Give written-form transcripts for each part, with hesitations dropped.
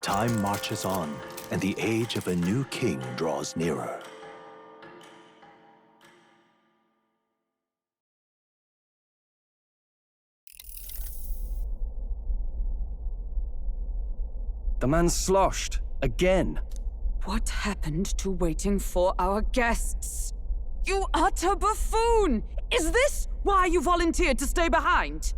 Time marches on, and the age of a new king draws nearer. The man's sloshed. Again. What happened to waiting for our guests? You utter buffoon! Is this why you volunteered to stay behind?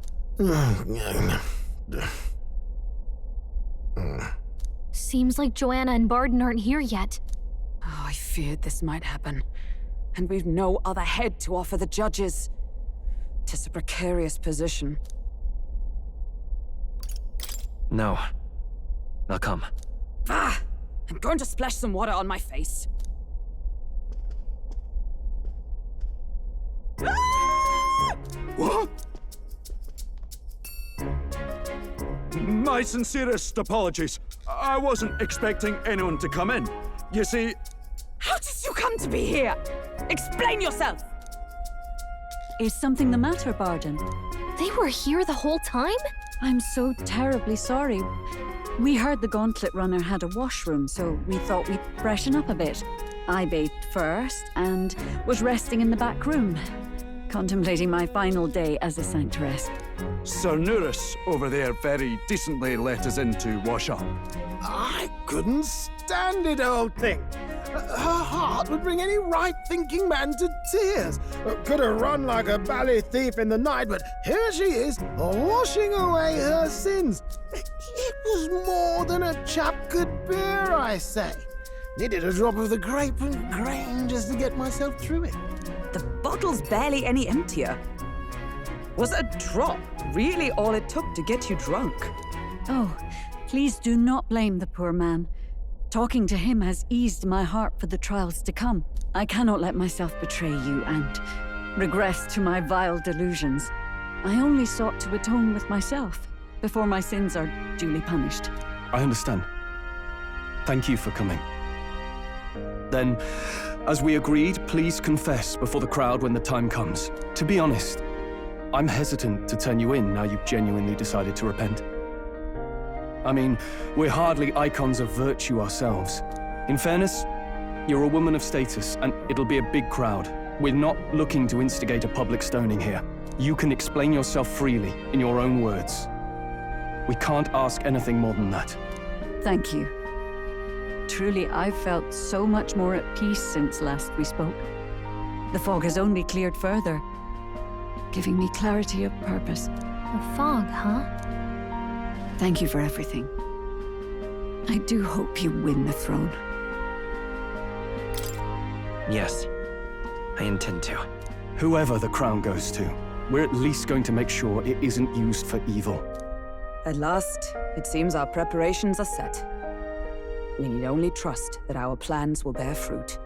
Seems like Joanna and Barden aren't here yet. Oh, I feared this might happen. And we've no other head to offer the judges. 'Tis a precarious position. No. I'll come. Ah! I'm going to splash some water on my face. Ah! What? My sincerest apologies. I wasn't expecting anyone to come in. You see... How did you come to be here? Explain yourself! Is something the matter, Barden? They were here the whole time? I'm so terribly sorry. We heard the Gauntlet Runner had a washroom, so we thought we'd freshen up a bit. I bathed first and was resting in the back room, contemplating my final day as a sanctoress. Sir Nuris over there very decently let us in to wash up. I couldn't stand it, old thing. Her heart would bring any right-thinking man to tears. Could have run like a bally thief in the night, but here she is, washing away her sins. It was more than a chap could bear, I say. Needed a drop of the grape and grain just to get myself through it. The bottle's barely any emptier. Was a drop really all it took to get you drunk? Oh, please do not blame the poor man. Talking to him has eased my heart for the trials to come. I cannot let myself betray you and regress to my vile delusions. I only sought to atone with myself before my sins are duly punished. I understand. Thank you for coming. Then, as we agreed, please confess before the crowd when the time comes. To be honest, I'm hesitant to turn you in now you've genuinely decided to repent. I mean, we're hardly icons of virtue ourselves. In fairness, you're a woman of status, and it'll be a big crowd. We're not looking to instigate a public stoning here. You can explain yourself freely, in your own words. We can't ask anything more than that. Thank you. Truly, I've felt so much more at peace since last we spoke. The fog has only cleared further, giving me clarity of purpose. The fog, huh? Thank you for everything. I do hope you win the throne. Yes, I intend to. Whoever the crown goes to, we're at least going to make sure it isn't used for evil. At last, it seems our preparations are set. We need only trust that our plans will bear fruit.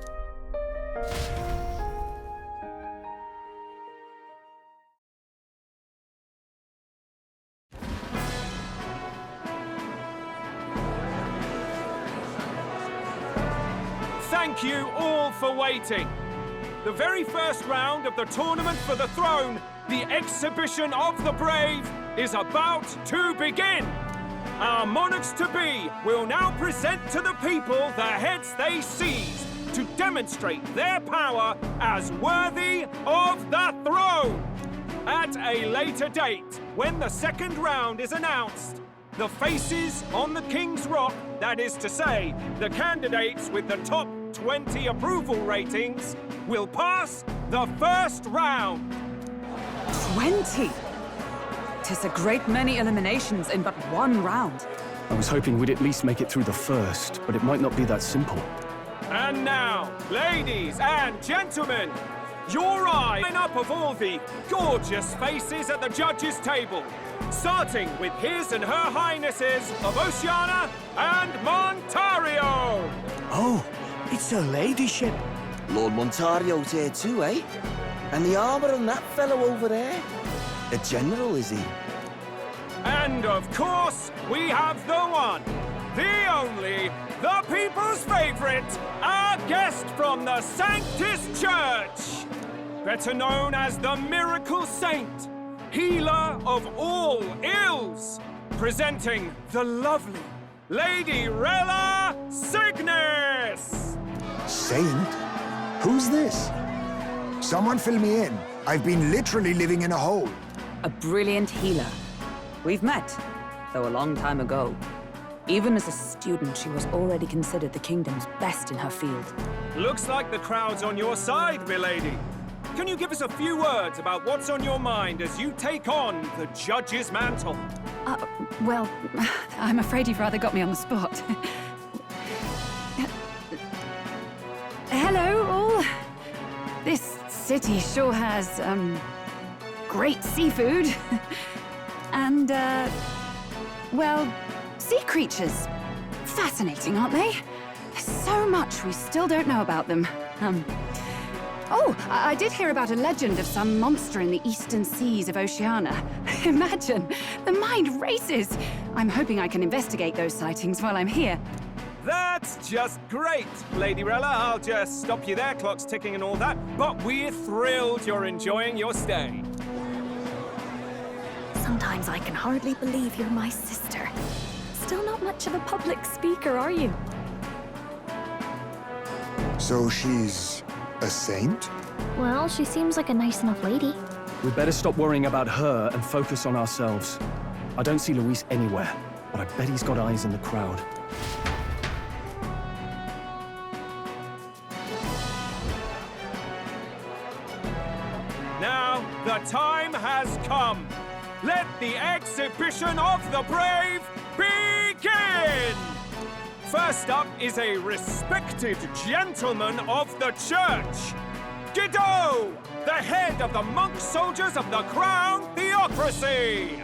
Thank you all for waiting. The very first round of the Tournament for the Throne, the Exhibition of the Brave, is about to begin. Our monarchs-to-be will now present to the people the heads they seized to demonstrate their power as worthy of the throne. At a later date, when the second round is announced, the faces on the King's Rock, that is to say, the candidates with the top 20 approval ratings, will pass the first round. 20! 'Tis a great many eliminations in but one round. I was hoping we'd at least make it through the first, but it might not be that simple. And now, ladies and gentlemen, your line-up of all the gorgeous faces at the judges' table, starting with His and Her Highnesses of Oceania and Montario. Oh, it's her ladyship. Lord Montario's here too, eh? And the armor on that fellow over there? A general, is he? And of course, we have the one, the only, the people's favorite, our guest from the Sanctus Church, better known as the Miracle Saint, healer of all ills, presenting the lovely, Lady Rella Cygnus! Saint? Who's this? Someone fill me in. I've been literally living in a hole. A brilliant healer. We've met, though a long time ago. Even as a student, she was already considered the kingdom's best in her field. Looks like the crowd's on your side, milady. Can you give us a few words about what's on your mind as you take on the judge's mantle? Well, I'm afraid you've rather got me on the spot. Hello, all. This city sure has, great seafood. And, well, sea creatures. Fascinating, aren't they? There's so much we still don't know about them. Oh, I did hear about a legend of some monster in the eastern seas of Oceania. Imagine, the mind races. I'm hoping I can investigate those sightings while I'm here. That's just great, Lady Rella. I'll just stop you there, clock's ticking and all that. But we're thrilled you're enjoying your stay. Sometimes I can hardly believe you're my sister. Still not much of a public speaker, are you? So she's a saint? Well, she seems like a nice enough lady. We'd better stop worrying about her and focus on ourselves. I don't see Luis anywhere, but I bet he's got eyes in the crowd. Now, the time has come. Let the exhibition of the brave begin! First up is a respected gentleman of the church. Guido, the head of the monk soldiers of the Crown Theocracy.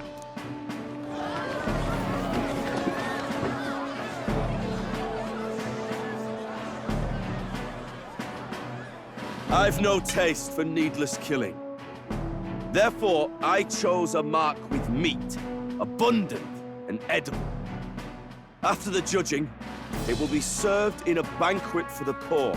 I've no taste for needless killing. Therefore, I chose a mark with meat, abundant and edible. After the judging, it will be served in a banquet for the poor.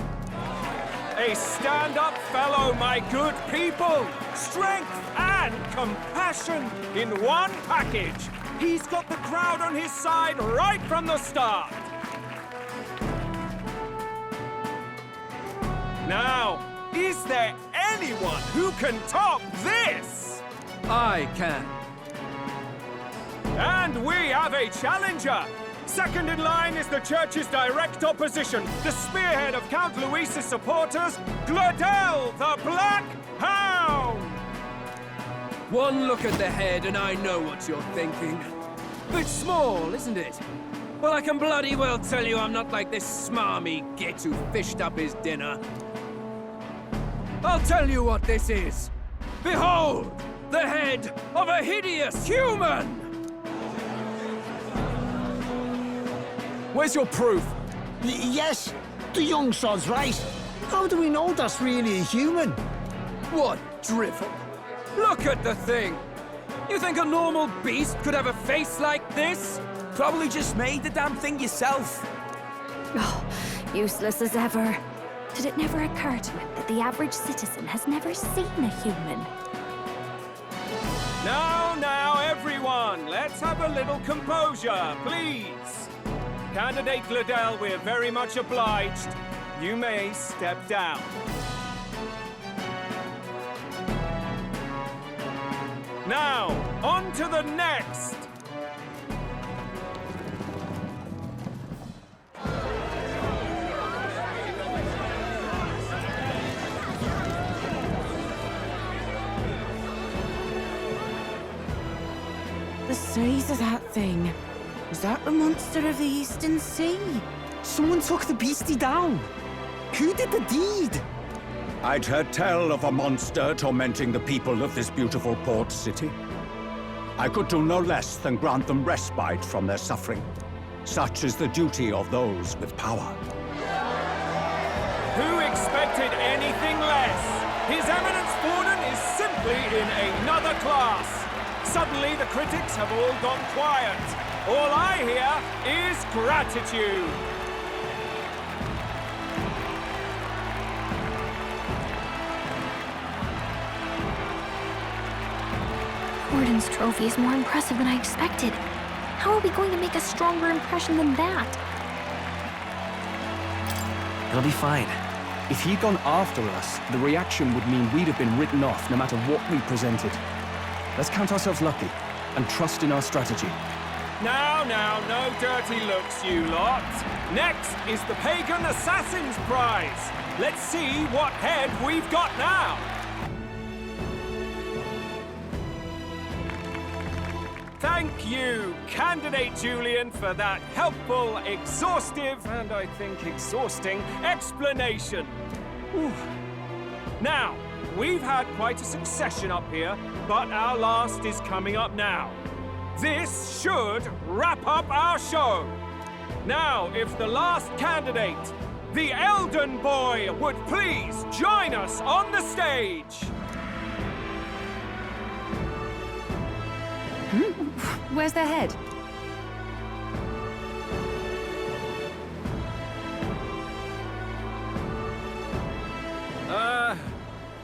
A stand-up fellow, my good people. Strength and compassion in one package. He's got the crowd on his side right from the start. Now, is there anyone who can top this? I can. And we have a challenger. Second in line is the church's direct opposition, the spearhead of Count Luis's supporters, Gladel the Black Hound! One look at the head and I know what you're thinking. Bit small, isn't it? Well, I can bloody well tell you I'm not like this smarmy git who fished up his dinner. I'll tell you what this is. Behold, the head of a hideous human! Where's your proof? Yes, the young sod's right. How do we know that's really a human? What drivel? Look at the thing! You think a normal beast could have a face like this? Probably just made the damn thing yourself. Oh, useless as ever. Did it never occur to him that the average citizen has never seen a human? Now, everyone, let's have a little composure, please. Candidate Gladel, we're very much obliged. You may step down. Now, on to the next. The size of that thing. Is that the monster of the Eastern Sea? Someone took the beastie down. Who did the deed? I'd heard tell of a monster tormenting the people of this beautiful port city. I could do no less than grant them respite from their suffering. Such is the duty of those with power. Who expected anything less? His Eminence Borden is simply in another class. Suddenly the critics have all gone quiet. All I hear is gratitude. Borden's trophy is more impressive than I expected. How are we going to make a stronger impression than that? It'll be fine. If he'd gone after us, the reaction would mean we'd have been written off no matter what we presented. Let's count ourselves lucky and trust in our strategy. Now, no dirty looks, you lot. Next is the Pagan Assassin's Prize. Let's see what head we've got now. Thank you, Candidate Julian, for that helpful, exhaustive, and I think exhausting explanation. Whew. Now, we've had quite a succession up here, but our last is coming up now. This should wrap up our show. Now, if the last candidate, the Elden Boy, would please join us on the stage. Where's their head?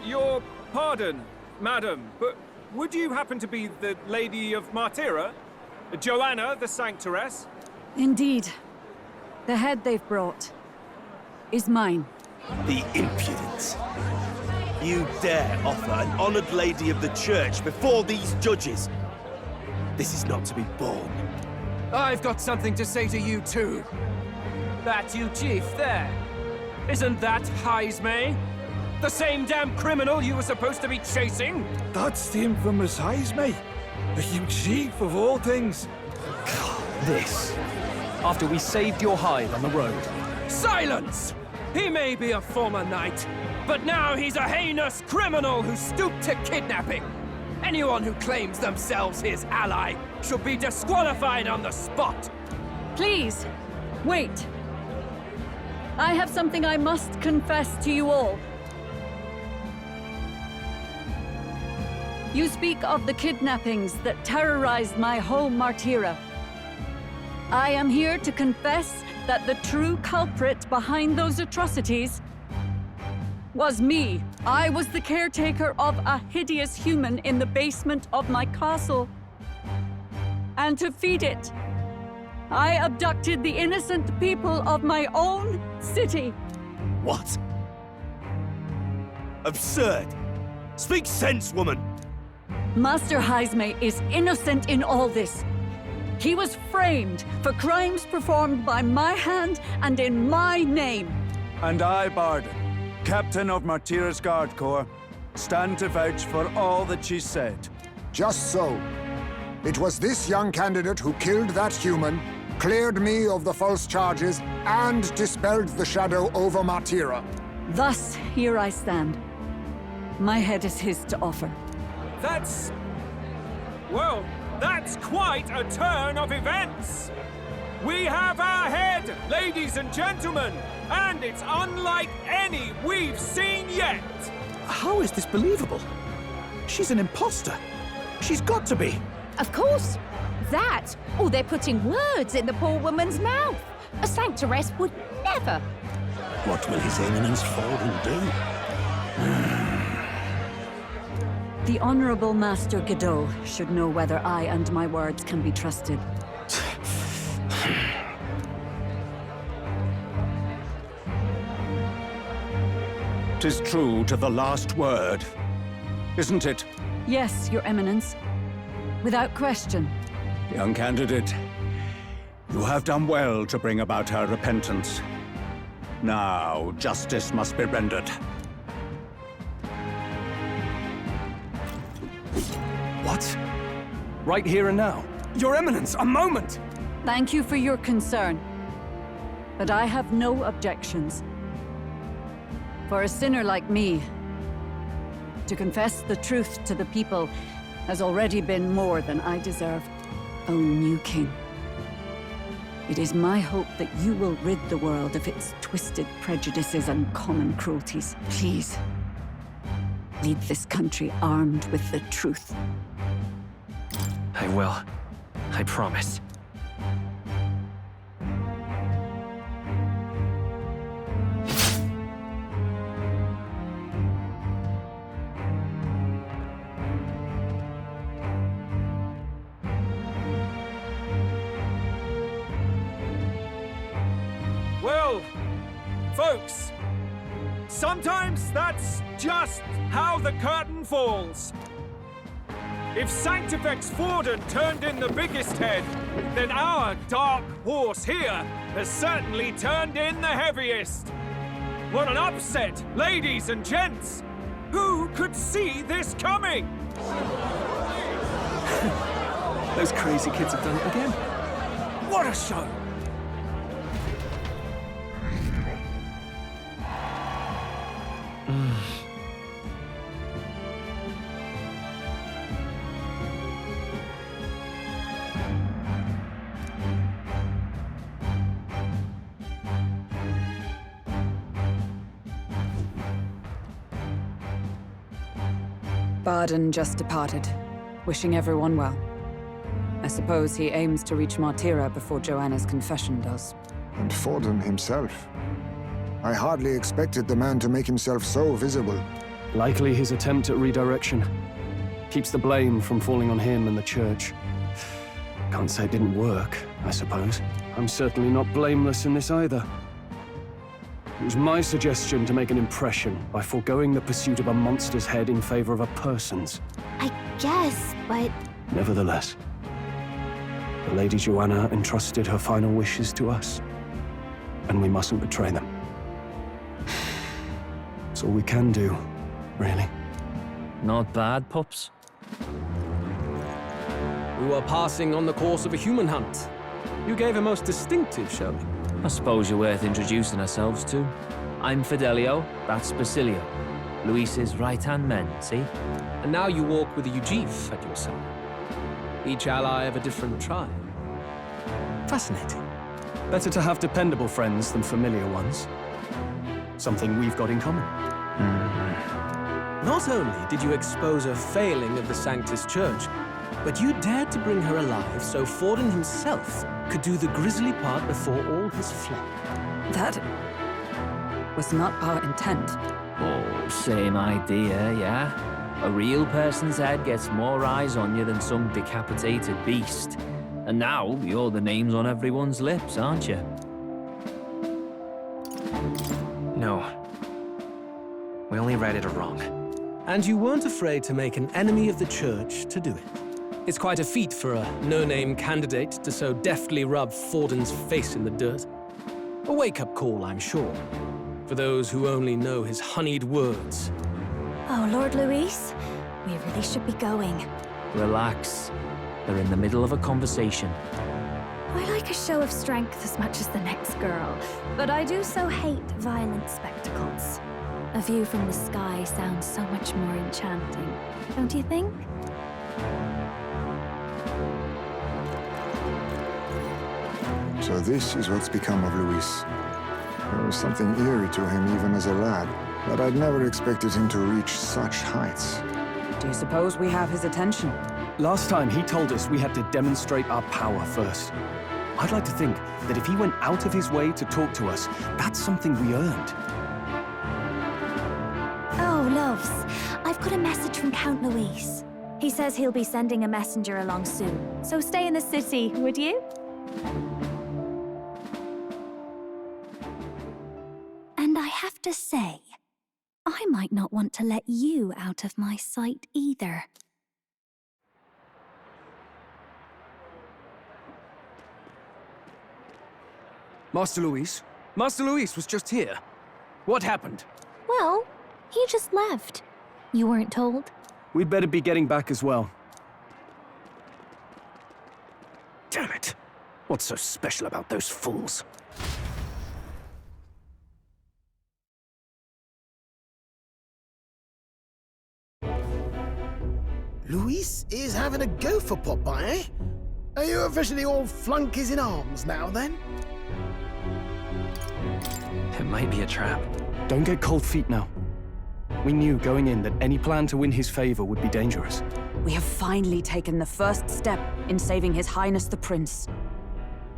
Your pardon, madam, but would you happen to be the Lady of Martira? Joanna, the Sanctoress? Indeed. The head they've brought is mine. The impudence. You dare offer an honored lady of the church before these judges? This is not to be borne. I've got something to say to you too. That you chief there. Isn't that Heismay? The same damn criminal you were supposed to be chasing? That's the infamous Heismay. The huge chief of all things. This. After we saved your hide on the road. Silence! He may be a former knight, but now he's a heinous criminal who stooped to kidnapping. Anyone who claims themselves his ally should be disqualified on the spot. Please, wait. I have something I must confess to you all. You speak of the kidnappings that terrorized my home, Martira. I am here to confess that the true culprit behind those atrocities was me. I was the caretaker of a hideous human in the basement of my castle. And to feed it, I abducted the innocent people of my own city. What? Absurd! Speak sense, woman! Master Heismay is innocent in all this. He was framed for crimes performed by my hand and in my name. And I, Barden, Captain of Martira's Guard Corps, stand to vouch for all that she said. Just so. It was this young candidate who killed that human, cleared me of the false charges, and dispelled the shadow over Martira. Thus, here I stand. My head is his to offer. Well, that's quite a turn of events. We have our head, ladies and gentlemen, and it's unlike any we've seen yet. How is this believable? She's an imposter. She's got to be. Of course. That, or they're putting words in the poor woman's mouth. A sanctoress would never. What will His Eminence Fallen do? The Honorable Master Godot should know whether I and my words can be trusted. 'Tis true to the last word, isn't it? Yes, Your Eminence. Without question. Young candidate, you have done well to bring about her repentance. Now, justice must be rendered. What? Right here and now? Your Eminence, a moment! Thank you for your concern. But I have no objections. For a sinner like me, to confess the truth to the people has already been more than I deserve. O new king, it is my hope that you will rid the world of its twisted prejudices and common cruelties. Please, lead this country armed with the truth. I will. I promise. Well, folks, sometimes that's just how the curtain falls. If Sanctifex Forden turned in the biggest head, then our dark horse here has certainly turned in the heaviest. What an upset, ladies and gents! Who could see this coming? Those crazy kids have done it again. What a show! Barden just departed, wishing everyone well. I suppose he aims to reach Martira before Joanna's confession does. And Forden himself. I hardly expected the man to make himself so visible. Likely his attempt at redirection. Keeps the blame from falling on him and the church. Can't say it didn't work, I suppose. I'm certainly not blameless in this either. It was my suggestion to make an impression by foregoing the pursuit of a monster's head in favor of a person's. I guess, but... Nevertheless, the Lady Joanna entrusted her final wishes to us, and we mustn't betray them. It's all we can do, really. Not bad, pups. We were passing on the course of a human hunt. You gave a most distinctive showing. I suppose you're worth introducing ourselves to. I'm Fidelio, that's Basilio. Luis's right-hand men, see? And now you walk with a Ujiv at your side. Each ally of a different tribe. Fascinating. Better to have dependable friends than familiar ones. Something we've got in common. Not only did you expose a failing of the Sanctus Church, but you dared to bring her alive so Forden himself could do the grisly part before all his flock. That was not our intent. Oh, same idea, yeah? A real person's head gets more eyes on you than some decapitated beast. And now, you're the names on everyone's lips, aren't you? No. We only read it wrong. And you weren't afraid to make an enemy of the church to do it. It's quite a feat for a no-name candidate to so deftly rub Forden's face in the dirt. A wake-up call, I'm sure, for those who only know his honeyed words. Oh, Lord Luis, we really should be going. Relax. They're in the middle of a conversation. I like a show of strength as much as the next girl, but I do so hate violent spectacles. A view from the sky sounds so much more enchanting, don't you think? So this is what's become of Luis. There was something eerie to him even as a lad, but I'd never expected him to reach such heights. Do you suppose we have his attention? Last time he told us we had to demonstrate our power first. I'd like to think that if he went out of his way to talk to us, that's something we earned. Oh, loves, I've got a message from Count Luis. He says he'll be sending a messenger along soon, so stay in the city, would you? And I have to say, I might not want to let you out of my sight either. Master Luis? Master Luis was just here. What happened? Well, he just left. You weren't told? We'd better be getting back as well. Damn it! What's so special about those fools? Luis is having a go for Popeye, eh? Are you officially all flunkies in arms now, then? It might be a trap. Don't get cold feet now. We knew going in that any plan to win his favor would be dangerous. We have finally taken the first step in saving His Highness the Prince.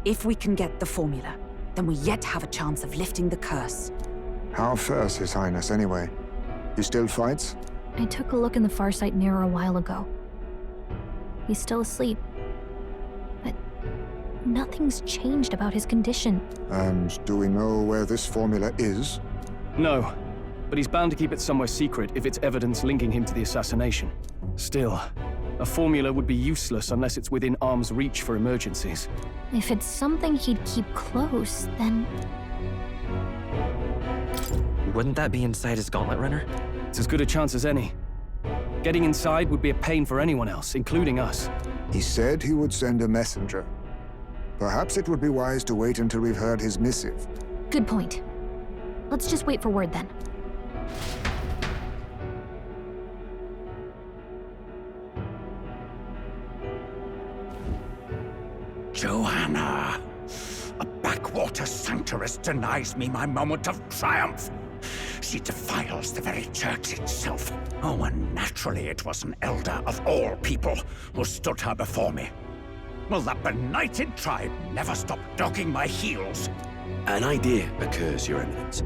If we can get the formula, then we yet have a chance of lifting the curse. How fares His Highness, anyway? He still fights? I took a look in the Farsight mirror a while ago. He's still asleep. But nothing's changed about his condition. And do we know where this formula is? No, but he's bound to keep it somewhere secret if it's evidence linking him to the assassination. Still, a formula would be useless unless it's within arm's reach for emergencies. If it's something he'd keep close, then... Wouldn't that be inside his gauntlet runner? It's as good a chance as any. Getting inside would be a pain for anyone else, including us. He said he would send a messenger. Perhaps it would be wise to wait until we've heard his missive. Good point. Let's just wait for word then. Joanna! A backwater sanctuaress denies me my moment of triumph. She defiles the very church itself. Oh, and naturally it was an elder of all people who stood her before me. Will that benighted tribe never stop dogging my heels? An idea occurs, Your Eminence.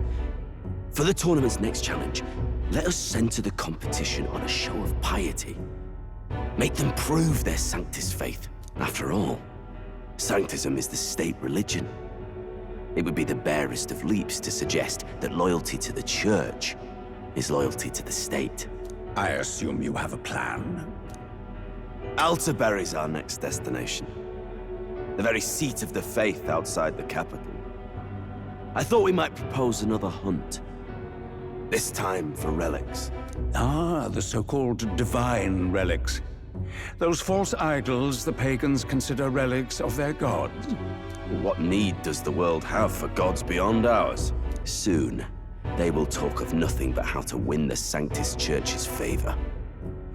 For the tournament's next challenge, let us center the competition on a show of piety. Make them prove their Sanctus faith. After all, Sanctism is the state religion. It would be the barest of leaps to suggest that loyalty to the Church is loyalty to the state. I assume you have a plan? Altaberry's our next destination. The very seat of the faith outside the capital. I thought we might propose another hunt. This time for relics. Ah, the so-called divine relics. Those false idols the pagans consider relics of their gods. What need does the world have for gods beyond ours? Soon, they will talk of nothing but how to win the Sanctus Church's favor.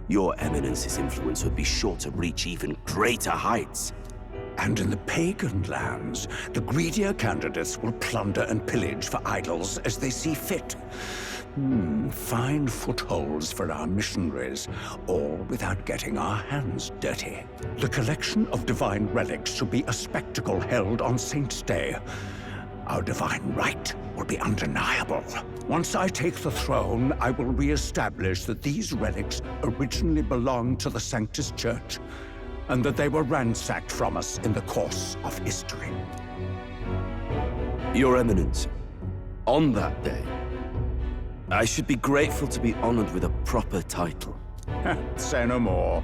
Your Eminence's influence would be sure to reach even greater heights. And in the pagan lands, the greedier candidates will plunder and pillage for idols as they see fit. Fine footholds for our missionaries, all without getting our hands dirty. The collection of divine relics should be a spectacle held on Saint's Day. Our divine right will be undeniable. Once I take the throne, I will re-establish that these relics originally belonged to the Sanctus Church, and that they were ransacked from us in the course of history. Your Eminence, on that day, I should be grateful to be honored with a proper title. Say no more.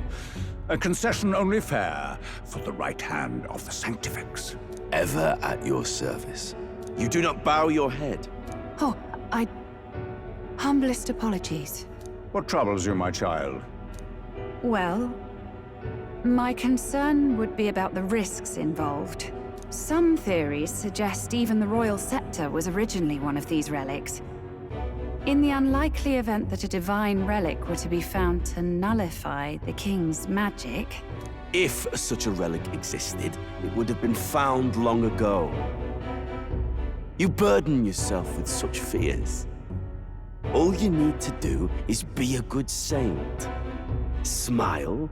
A concession only fair for the right hand of the Sanctifex. Ever at your service. You do not bow your head. Oh, humblest apologies. What troubles you, my child? Well, my concern would be about the risks involved. Some theories suggest even the royal scepter was originally one of these relics. In the unlikely event that a divine relic were to be found to nullify the king's magic... If such a relic existed, it would have been found long ago. You burden yourself with such fears. All you need to do is be a good saint. Smile,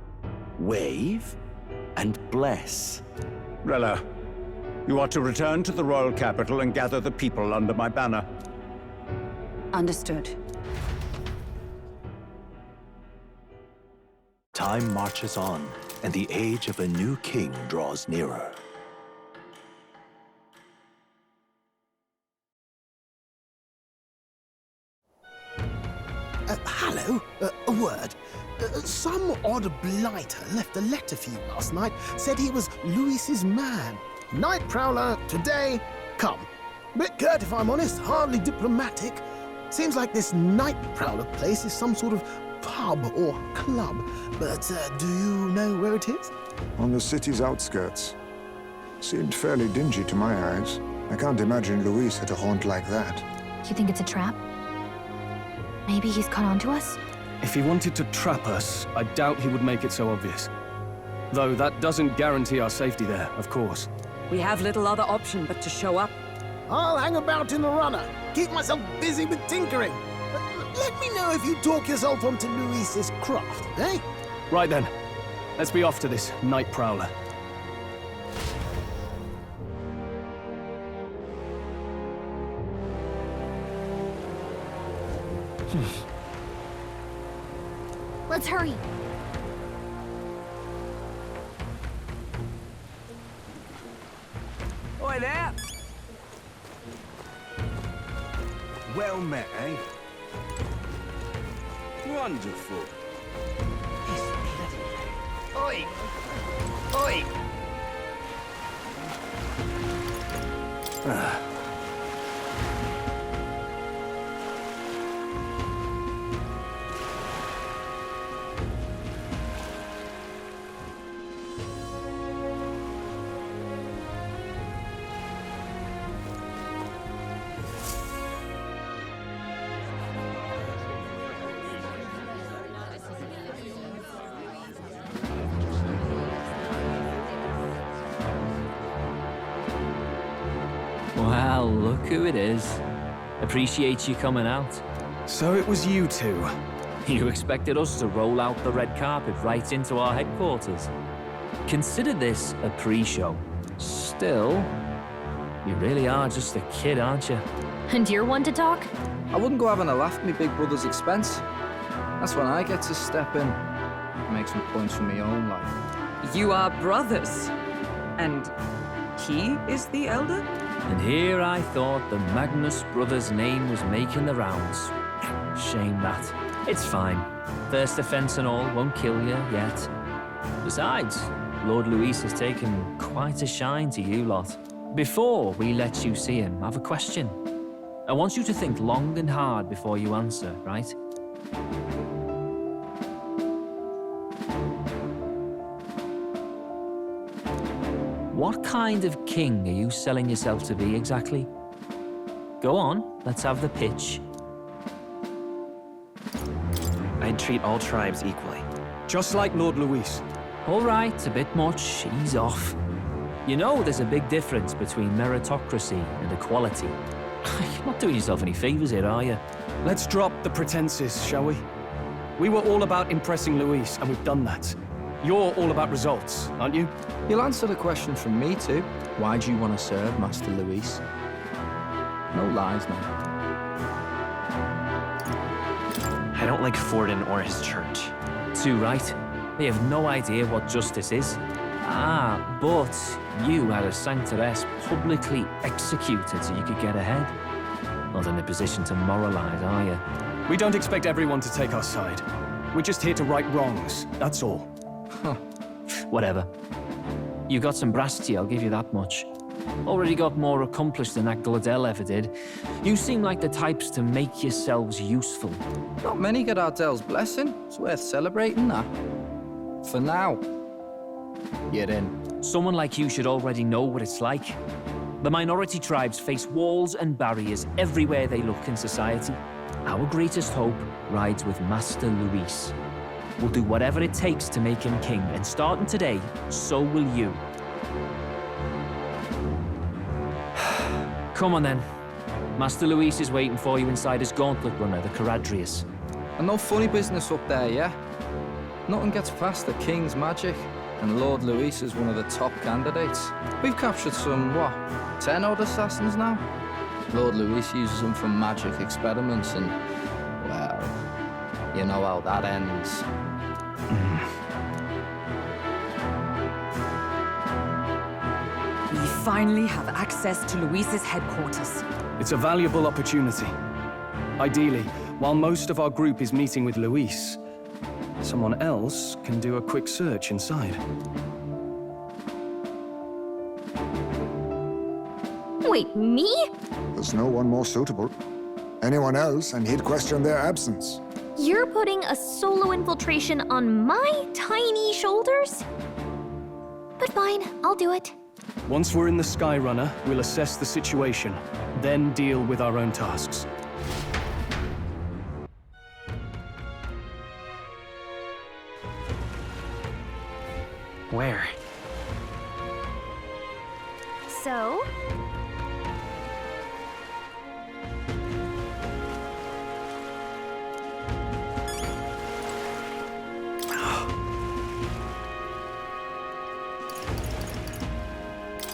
wave, and bless. Rella, you are to return to the royal capital and gather the people under my banner. Understood. Time marches on, and the age of a new king draws nearer. Hello? A word. Some odd blighter left a letter for you last night. Said he was Louis's man. Night Prowler, today, come. Bit curt if I'm honest, hardly diplomatic. Seems like this Night Prowler place is some sort of pub or club. But do you know where it is? On the city's outskirts. Seemed fairly dingy to my eyes. I can't imagine Louis had a haunt like that. You think it's a trap? Maybe he's caught on to us? If he wanted to trap us, I doubt he would make it so obvious. Though that doesn't guarantee our safety there, of course. We have little other option but to show up. I'll hang about in the runner. Keep myself busy with tinkering. Let me know if you talk yourself onto Louis's craft, eh? Right then. Let's be off to this Night Prowler. Let's hurry. there! Well met, eh? Wonderful. Oi! Oi! Well, look who it is. Appreciate you coming out. So it was you two. You expected us to roll out the red carpet right into our headquarters. Consider this a pre-show. Still, you really are just a kid, aren't you? And you're one to talk? I wouldn't go having a laugh at me big brother's expense. That's when I get to step in and make some points for my own life. You are brothers. And he is the elder? And here I thought the Magnus brothers' name was making the rounds. Shame that. It's fine. First offense and all won't kill you yet. Besides, Lord Luis has taken quite a shine to you lot. Before we let you see him, I have a question. I want you to think long and hard before you answer, right? What kind of king are you selling yourself to be exactly? Go on, let's have the pitch. I'd treat all tribes equally. Just like Lord Luis. All right, a bit much, ease off. You know there's a big difference between meritocracy and equality. You're not doing yourself any favors here, are you? Let's drop the pretenses, shall we? We were all about impressing Luis, and we've done that. You're all about results, aren't you? You'll answer the question from me too. Why do you want to serve Master Luis? No lies now. I don't like Forden or his church. Too right. They have no idea what justice is. Ah, but you had a sanctoress publicly executed so you could get ahead. Not in a position to moralize, are you? We don't expect everyone to take our side. We're just here to right wrongs, that's all. Huh. Whatever. You got some brasty, I'll give you that much. Already got more accomplished than that Gladel ever did. You seem like the types to make yourselves useful. Not many get Ardel's blessing. It's worth celebrating that. For now. You're in. Someone like you should already know what it's like. The minority tribes face walls and barriers everywhere they look in society. Our greatest hope rides with Master Luis. We'll do whatever it takes to make him king, and starting today, so will you. Come on then. Master Luis is waiting for you inside his gauntlet runner, the Caradrius. And no funny business up there, yeah? Nothing gets past the King's magic, and Lord Luis is one of the top candidates. We've captured some, 10 odd assassins now? Lord Luis uses them for magic experiments and, well, you know how that ends. We finally have access to Luis's headquarters. It's a valuable opportunity. Ideally, while most of our group is meeting with Luis, someone else can do a quick search inside. Wait, me? There's no one more suitable. Anyone else, and he'd question their absence. You're putting a solo infiltration on my tiny shoulders? But fine, I'll do it. Once we're in the Skyrunner, we'll assess the situation, then deal with our own tasks. Where? So?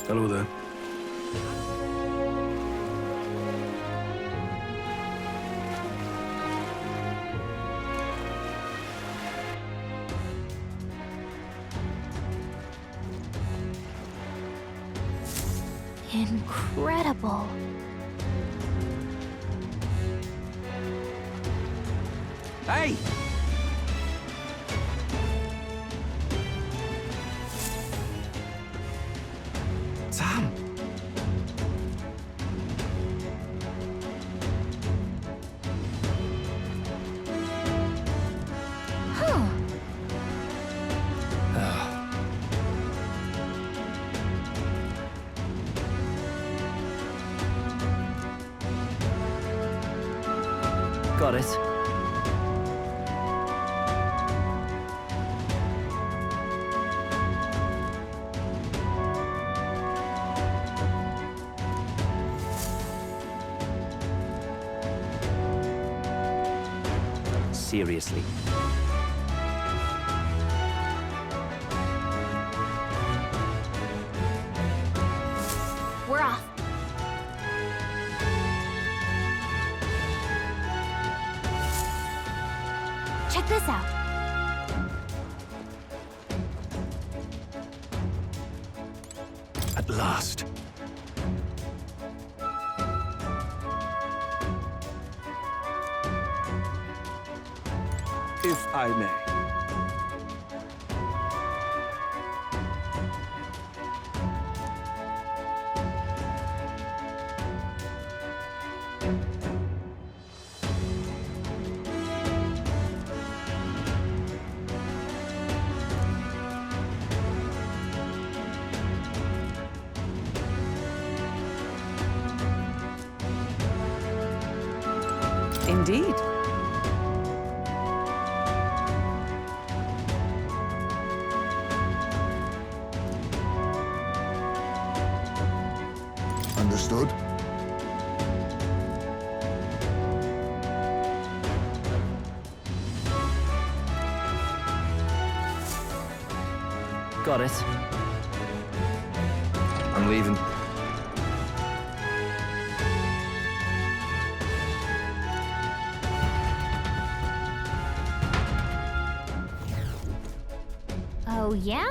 Hello there. Incredible. Hey! Sam! Huh. Got it. Seriously. We're off. Check this out. At last. If I may. Indeed. Understood? Got it. I'm leaving. Oh, yeah?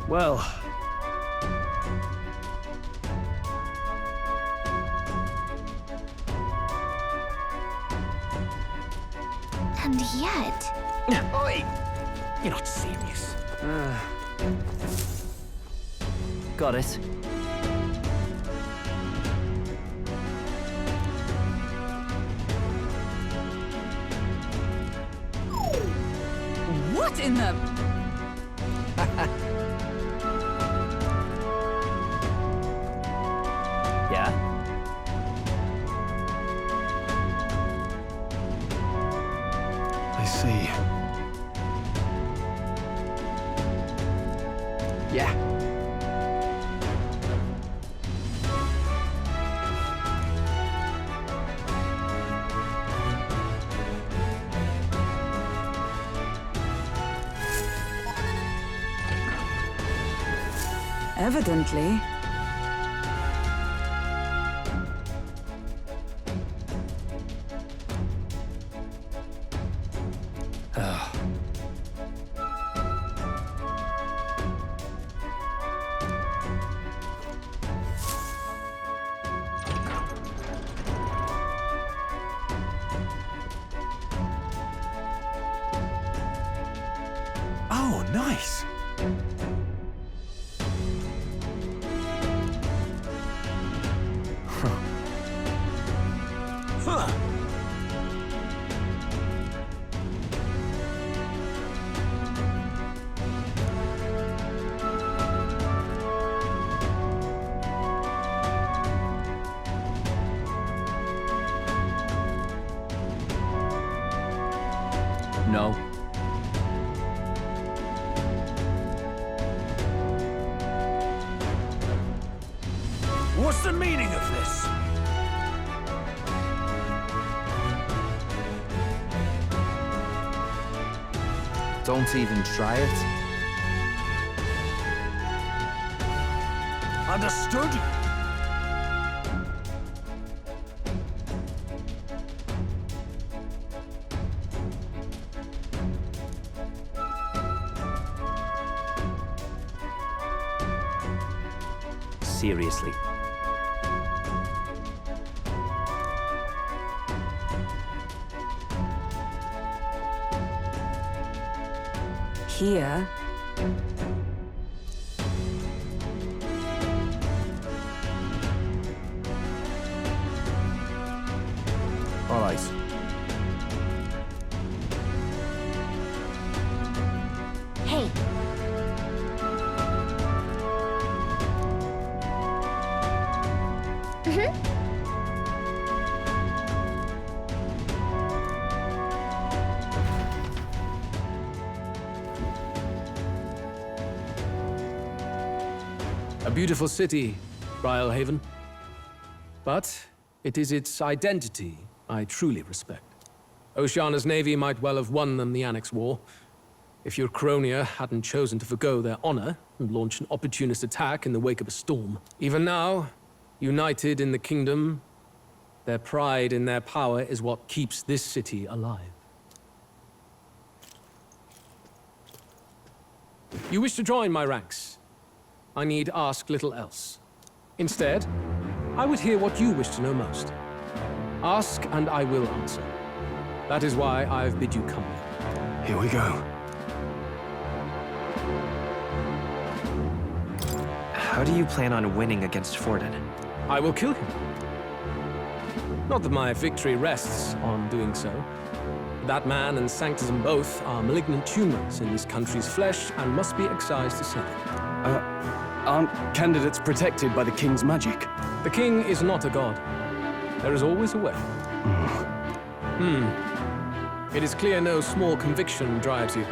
Well, And yet... Oi! You're not serious. Got it. What in the... Yeah? I see. Yeah. Evidently. Oh, nice. Huh. No. What's the meaning of this? Don't even try it. Understood? seriously. Here? All right. Hey. A beautiful city, Haven. But it is its identity I truly respect. Oceana's navy might well have won them the Annex War, if your Cronia hadn't chosen to forgo their honor and launch an opportunist attack in the wake of a storm. Even now, united in the kingdom, their pride in their power is what keeps this city alive. You wish to join my ranks. I need ask little else. Instead, I would hear what you wish to know most. Ask and I will answer. That is why I've bid you come. Here we go. How do you plan on winning against Forden? I will kill him. Not that my victory rests on doing so. That man and Sanctism both are malignant tumors in this country's flesh and must be excised to save. Aren't candidates protected by the king's magic? The king is not a god. There is always a way. It is clear no small conviction drives you.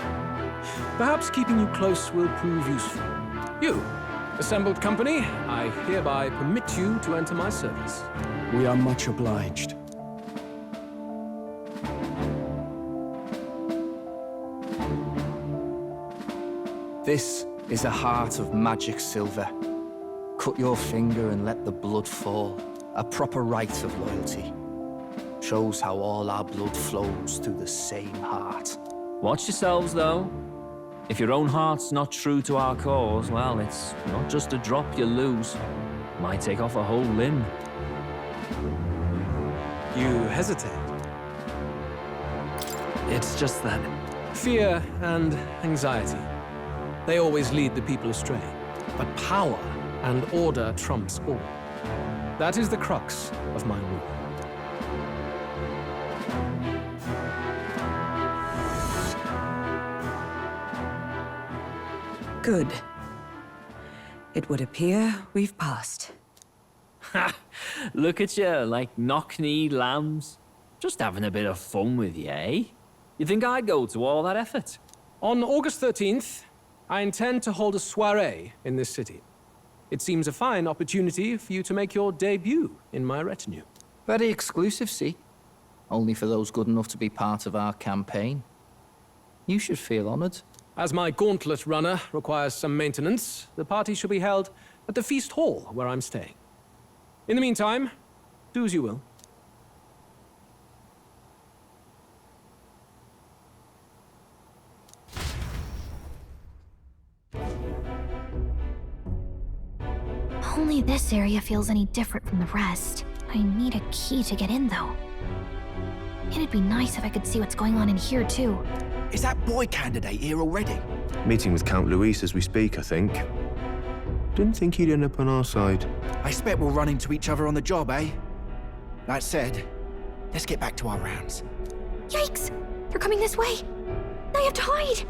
Perhaps keeping you close will prove useful. You, assembled company, I hereby permit you to enter my service. We are much obliged. This is a heart of magic silver. Cut your finger and let the blood fall. A proper rite of loyalty. Shows how all our blood flows through the same heart. Watch yourselves, though. If your own heart's not true to our cause, well, it's not just a drop you lose. Might take off a whole limb. You hesitate. It's just that... Fear and anxiety. They always lead the people astray. But power and order trumps all. That is the crux of my rule. Good. It would appear we've passed. Ha! Look at you, like knock-kneed lambs. Just having a bit of fun with you, eh? You think I'd go to all that effort? On August 13th, I intend to hold a soiree in this city. It seems a fine opportunity for you to make your debut in my retinue. Very exclusive, see? Only for those good enough to be part of our campaign. You should feel honored. As my gauntlet runner requires some maintenance, the party shall be held at the feast hall where I'm staying. In the meantime, do as you will. Only this area feels any different from the rest. I need a key to get in, though. It'd be nice if I could see what's going on in here, too. Is that boy candidate here already? Meeting with Count Luis as we speak, I think. Didn't think he'd end up on our side. I expect we'll run into each other on the job, eh? That said, let's get back to our rounds. Yikes! They're coming this way! I have to hide!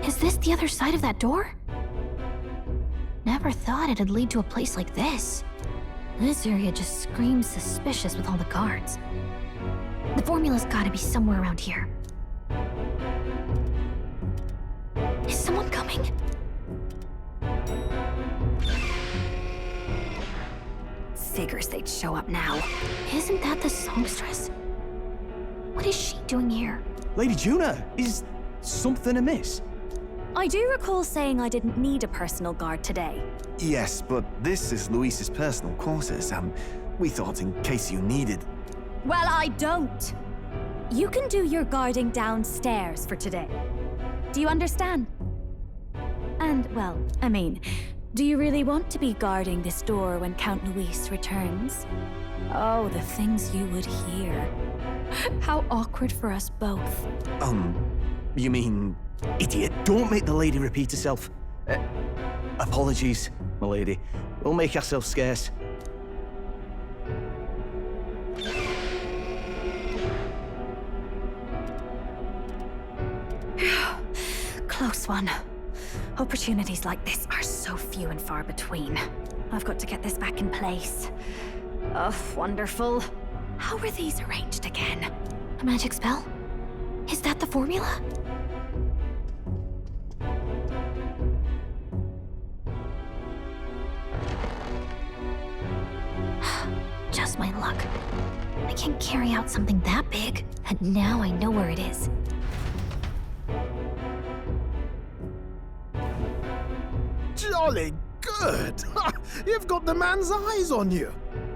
Is this the other side of that door? Never thought it'd lead to a place like this. This area just screams suspicious with all the guards. The formula's gotta be somewhere around here. Is someone coming? Figures they'd show up now. Isn't that the songstress? What is she doing here? Lady Juna, is something amiss? I do recall saying I didn't need a personal guard today. Yes, but this is Luis's personal quarters, and we thought in case you needed... Well, I don't. You can do your guarding downstairs for today. Do you understand? And, well, I mean, do you really want to be guarding this door when Count Luis returns? Oh, the things you would hear. How awkward for us both. You mean... Idiot, don't make the lady repeat herself. Apologies, my lady. We'll make ourselves scarce. Close one. Opportunities like this are so few and far between. I've got to get this back in place. Oh, wonderful. How were these arranged again? A magic spell? Is that the formula? Just my luck. I can't carry out something that big, and now I know where it is. Jolly good! You've got the man's eyes on you.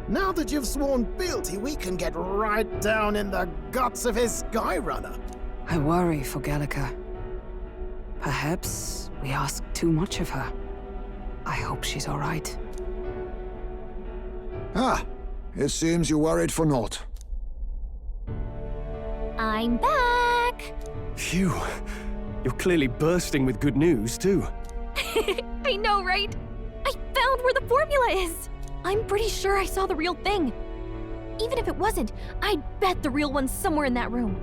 Now that you've sworn fealty, we can get right down in the guts of his Skyrunner. I worry for Gallica. Perhaps we ask too much of her. I hope she's all right. Ah, it seems you worried for naught. I'm back! Phew. You're clearly bursting with good news, too. I know, right? I found where the formula is! I'm pretty sure I saw the real thing. Even if it wasn't, I'd bet the real one's somewhere in that room.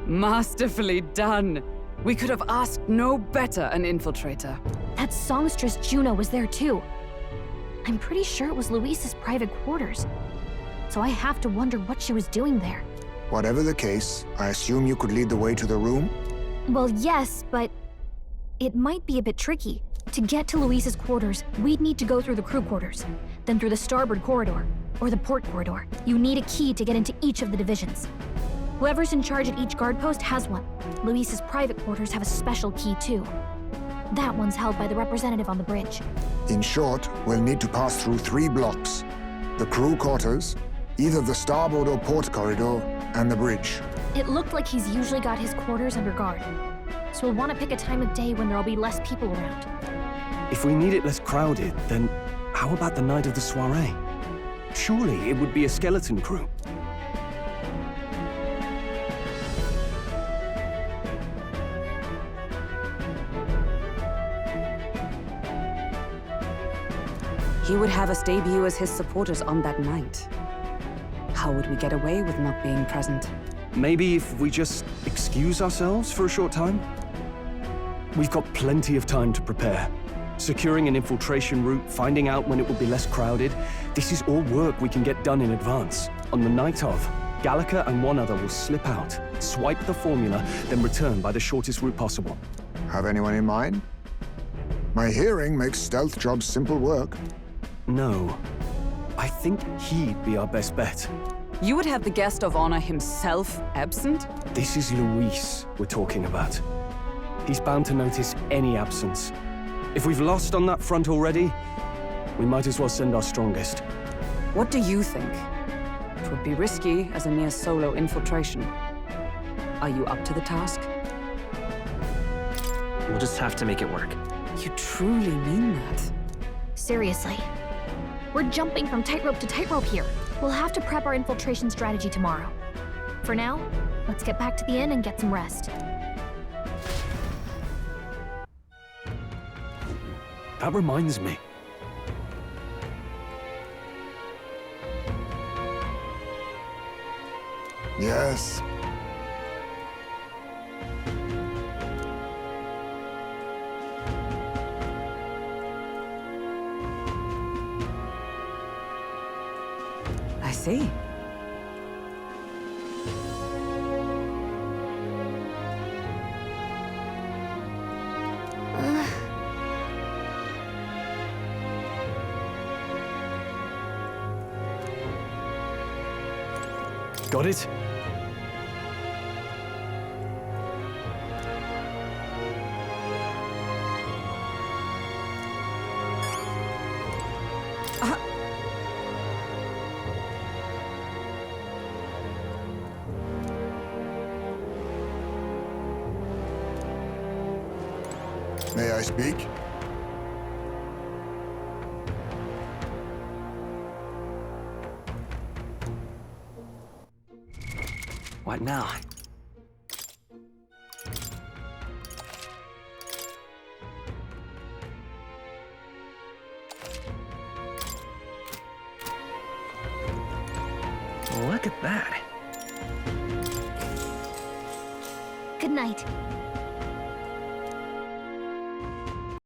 Masterfully done. We could have asked no better an infiltrator. That songstress Juno was there too. I'm pretty sure it was Luis's private quarters. So I have to wonder what she was doing there. Whatever the case, I assume you could lead the way to the room? Well, yes, but it might be a bit tricky. To get to Luis's quarters, we'd need to go through the crew quarters, then through the starboard corridor, or the port corridor. You need a key to get into each of the divisions. Whoever's in charge at each guard post has one. Luis's private quarters have a special key too. That one's held by the representative on the bridge. In short, we'll need to pass through 3 blocks. The crew quarters, either the starboard or port corridor, and the bridge. It looked like he's usually got his quarters under guard. So we'll want to pick a time of day when there'll be less people around. If we need it less crowded, then how about the night of the soiree? Surely it would be a skeleton crew. He would have us debut as his supporters on that night. How would we get away with not being present? Maybe if we just excuse ourselves for a short time? We've got plenty of time to prepare. Securing an infiltration route, finding out when it will be less crowded, this is all work we can get done in advance. On the night of, Gallica and one other will slip out, swipe the formula, then return by the shortest route possible. Have anyone in mind? My hearing makes stealth jobs simple work. No. I think he'd be our best bet. You would have the guest of honor himself absent? This is Luis we're talking about. He's bound to notice any absence. If we've lost on that front already, we might as well send our strongest. What do you think? It would be risky as a mere solo infiltration. Are you up to the task? We'll just have to make it work. You truly mean that? Seriously. We're jumping from tightrope to tightrope here. We'll have to prep our infiltration strategy tomorrow. For now, let's get back to the inn and get some rest. That reminds me. Yes. I see. Got it? May I speak? What now? Look at that. Good night.